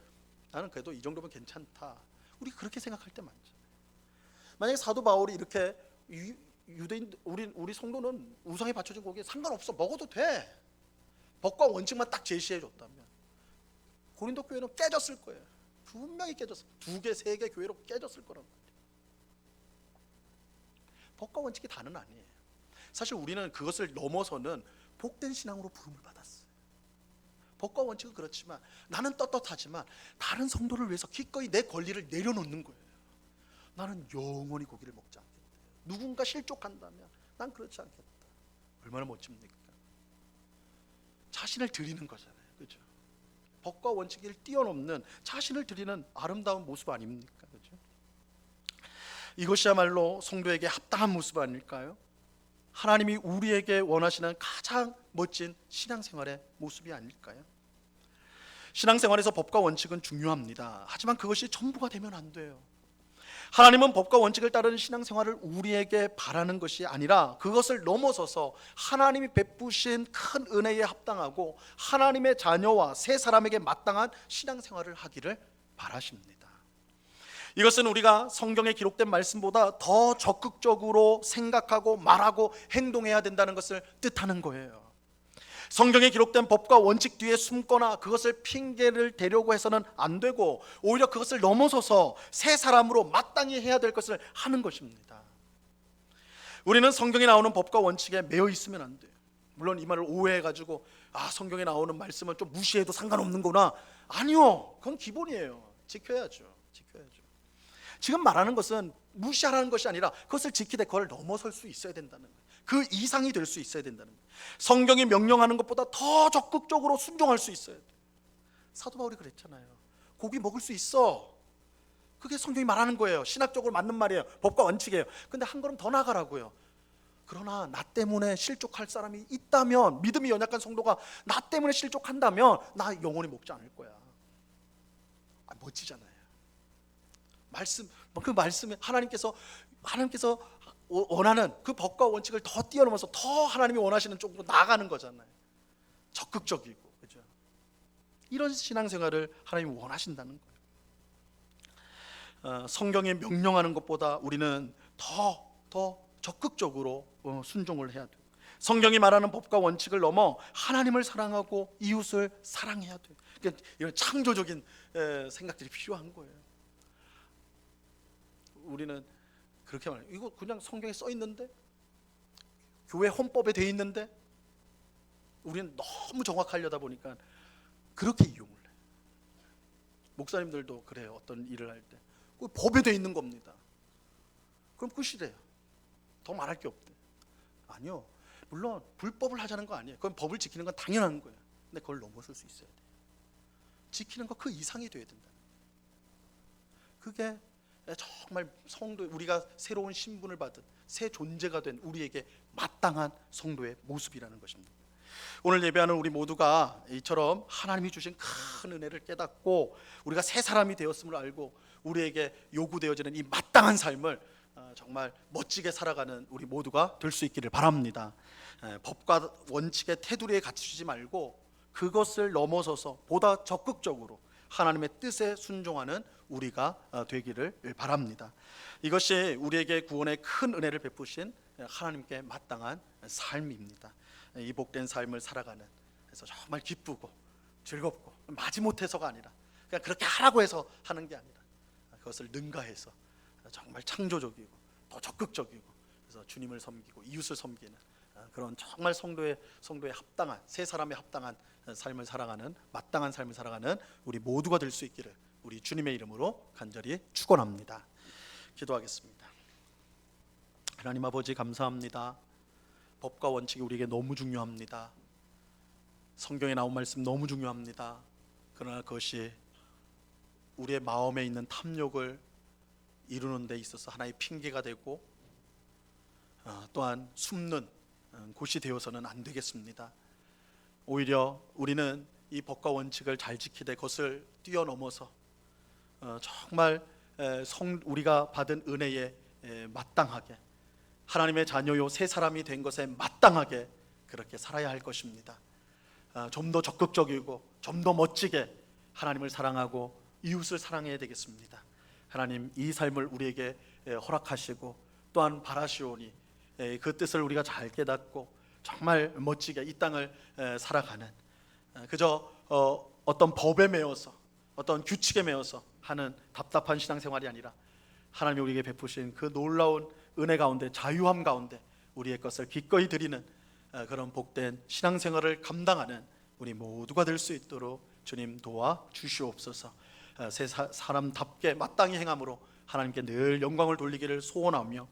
그래도 이 정도면 괜찮다. 우리 그렇게 생각할 때 많죠. 만약에 사도 바울이 이렇게 유대인 우리 성도는 우상에 바쳐진 고기에 상관없어, 먹어도 돼, 법과 원칙만 딱 제시해 줬다면 고린도 교회는 깨졌을 거예요. 분명히 깨졌어. 2개, 3개 교회로 깨졌을 거란 말이에요. 법과 원칙이 다는 아니에요. 사실 우리는 그것을 넘어서는 복된 신앙으로 부름을 받았어요. 법과 원칙은 그렇지만 나는 떳떳하지만 다른 성도를 위해서 기꺼이 내 권리를 내려놓는 거예요. 나는 영원히 고기를 먹지 않겠다. 누군가 실족한다면 난 그렇지 않겠다. 얼마나 멋집니까? 자신을 드리는 거잖아요. 그렇죠? 법과 원칙을 뛰어넘는 자신을 드리는 아름다운 모습 아닙니까? 그렇죠? 이것이야말로 성도에게 합당한 모습 아닐까요? 하나님이 우리에게 원하시는 가장 멋진 신앙생활의 모습이 아닐까요? 신앙생활에서 법과 원칙은 중요합니다. 하지만 그것이 전부가 되면 안 돼요. 하나님은 법과 원칙을 따르는 신앙생활을 우리에게 바라는 것이 아니라 그것을 넘어서서 하나님이 베푸신 큰 은혜에 합당하고 하나님의 자녀와 새 사람에게 마땅한 신앙생활을 하기를 바라십니다. 이것은 우리가 성경에 기록된 말씀보다 더 적극적으로 생각하고 말하고 행동해야 된다는 것을 뜻하는 거예요. 성경에 기록된 법과 원칙 뒤에 숨거나 그것을 핑계를 대려고 해서는 안 되고, 오히려 그것을 넘어서서 새 사람으로 마땅히 해야 될 것을 하는 것입니다. 우리는 성경에 나오는 법과 원칙에 매여 있으면 안 돼요. 물론 이 말을 오해해가지고 성경에 나오는 말씀은 좀 무시해도 상관없는구나, 아니요, 그건 기본이에요. 지켜야죠. 지금 말하는 것은 무시하라는 것이 아니라 그것을 지키되 그걸 넘어설 수 있어야 된다는 거예요. 그 이상이 될 수 있어야 된다는 거예요. 성경이 명령하는 것보다 더 적극적으로 순종할 수 있어야 돼요. 사도 바울이 그랬잖아요. 고기 먹을 수 있어. 그게 성경이 말하는 거예요. 신학적으로 맞는 말이에요. 법과 원칙이에요. 근데 한 걸음 더 나가라고요. 그러나 나 때문에 실족할 사람이 있다면, 믿음이 연약한 성도가 나 때문에 실족한다면 나 영원히 먹지 않을 거야. 멋지잖아요. 그 말씀에 하나님께서 원하는 그 법과 원칙을 더 뛰어넘어서 더 하나님이 원하시는 쪽으로 나아가는 거잖아요. 적극적이고, 그죠? 이런 신앙생활을 하나님이 원하신다는 거예요. 성경이 명령하는 것보다 우리는 더 적극적으로 순종을 해야 돼요. 성경이 말하는 법과 원칙을 넘어 하나님을 사랑하고 이웃을 사랑해야 돼요. 그러니까 이런 창조적인 생각들이 필요한 거예요. 우리는 그렇게 말해요. 이거 그냥 성경에 써 있는데, 교회 헌법에 돼 있는데, 우리는 너무 정확하려다 보니까 그렇게 이용을 해요. 목사님들도 그래요. 어떤 일을 할 때 법에 돼 있는 겁니다. 그럼 끝이래요. 더 말할 게 없대. 아니요, 물론 불법을 하자는 거 아니에요. 그건 법을 지키는 건 당연한 거예요. 근데 그걸 넘어설 수 있어야 돼요. 지키는 거 그 이상이 돼야 된다. 그게 정말 성도, 우리가 새로운 신분을 받은 새 존재가 된 우리에게 마땅한 성도의 모습이라는 것입니다. 오늘 예배하는 우리 모두가 이처럼 하나님이 주신 큰 은혜를 깨닫고 우리가 새 사람이 되었음을 알고 우리에게 요구되어지는 이 마땅한 삶을 정말 멋지게 살아가는 우리 모두가 될 수 있기를 바랍니다. 법과 원칙의 테두리에 갇히지 말고 그것을 넘어서서 보다 적극적으로 하나님의 뜻에 순종하는 우리가 되기를 바랍니다. 이것이 우리에게 구원의 큰 은혜를 베푸신 하나님께 마땅한 삶입니다. 이 복된 삶을 살아가는, 그래서 정말 기쁘고 즐겁고 마지못해서가 아니라 그냥 그렇게 하라고 해서 하는 게 아니라 그것을 능가해서 정말 창조적이고 더 적극적이고, 그래서 주님을 섬기고 이웃을 섬기는 그런 정말 성도에 합당한, 새 사람에 합당한 삶을 살아가는, 마땅한 삶을 살아가는 우리 모두가 될 수 있기를 우리 주님의 이름으로 간절히 축원합니다. 기도하겠습니다. 하나님 아버지, 감사합니다. 법과 원칙이 우리에게 너무 중요합니다. 성경에 나온 말씀 너무 중요합니다. 그러나 그것이 우리의 마음에 있는 탐욕을 이루는 데 있어서 하나의 핑계가 되고 또한 숨는 곳이 되어서는 안 되겠습니다. 오히려 우리는 이 법과 원칙을 잘 지키되 그것을 뛰어넘어서 정말 우리가 받은 은혜에 마땅하게, 하나님의 자녀요 새 사람이 된 것에 마땅하게 그렇게 살아야 할 것입니다. 좀 더 적극적이고 좀 더 멋지게 하나님을 사랑하고 이웃을 사랑해야 되겠습니다. 하나님, 이 삶을 우리에게 허락하시고 또한 바라시오니 그 뜻을 우리가 잘 깨닫고 정말 멋지게 이 땅을 살아가는, 그저 어떤 법에 매여서 어떤 규칙에 매여서 하는 답답한 신앙생활이 아니라 하나님이 우리에게 베푸신 그 놀라운 은혜 가운데, 자유함 가운데 우리의 것을 기꺼이 드리는 그런 복된 신앙생활을 감당하는 우리 모두가 될 수 있도록 주님 도와 주시옵소서. 새 사람답게 마땅히 행함으로 하나님께 늘 영광을 돌리기를 소원하며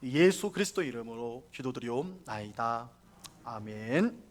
예수 그리스도 이름으로 기도드리옵나이다. 아멘.